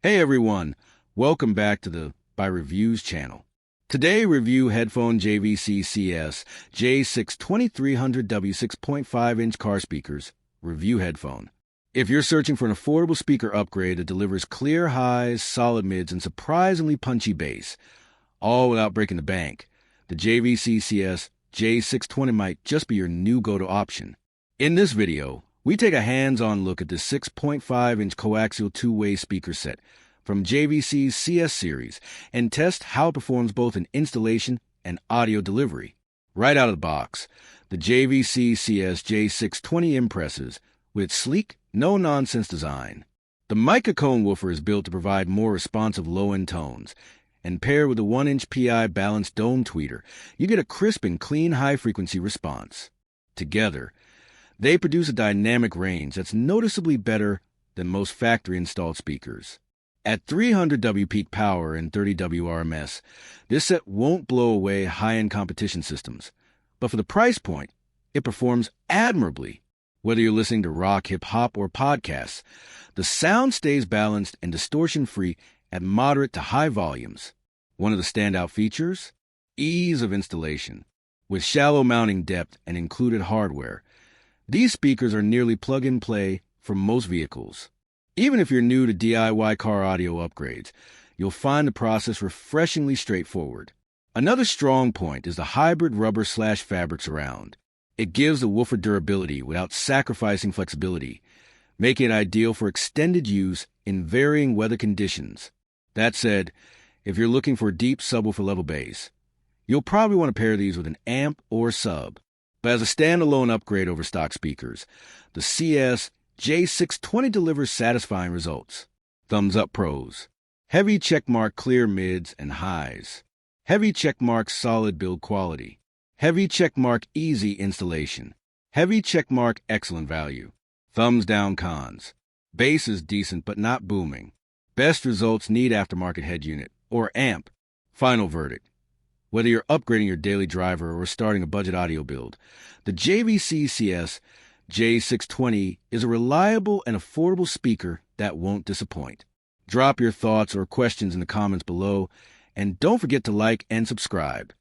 Hey everyone, welcome back to the By Reviews channel. Today review headphone JVC CS J6 2300W 6.5-inch car speakers, review headphone. If you're searching for an affordable speaker upgrade that delivers clear highs, solid mids, and surprisingly punchy bass, all without breaking the bank, the JVC CS J620 might just be your new go-to option. In this video, we take a hands-on look at the 6.5-inch coaxial two-way speaker set from JVC's CS series and test how it performs both in installation and audio delivery. Right out of the box, the JVC CS J620 impresses with its sleek, no-nonsense design. The Mica cone woofer is built to provide more responsive low-end tones, and paired with a 1-inch PI balanced dome tweeter, you get a crisp and clean high-frequency response. Together, they produce a dynamic range that's noticeably better than most factory-installed speakers. At 300W peak power and 30W RMS, this set won't blow away high-end competition systems. But for the price point, it performs admirably. Whether you're listening to rock, hip-hop, or podcasts, the sound stays balanced and distortion-free at moderate to high volumes. One of the standout features? Ease of installation. With shallow mounting depth and included hardware, these speakers are nearly plug-and-play for most vehicles. Even if you're new to DIY car audio upgrades, you'll find the process refreshingly straightforward. Another strong point is the hybrid rubber/fabric surround. It gives the woofer durability without sacrificing flexibility, making it ideal for extended use in varying weather conditions. That said, if you're looking for a deep subwoofer level bass, you'll probably want to pair these with an amp or sub. But as a standalone upgrade over stock speakers, the CS J620 delivers satisfying results. Thumbs up pros. Heavy checkmark clear mids and highs. Heavy checkmark solid build quality. Heavy checkmark easy installation. Heavy checkmark excellent value. Thumbs down cons. Bass is decent but not booming. Best results need aftermarket head unit or amp. Final verdict. Whether you're upgrading your daily driver or starting a budget audio build, the JVC CS J620 is a reliable and affordable speaker that won't disappoint. Drop your thoughts or questions in the comments below, and don't forget to like and subscribe.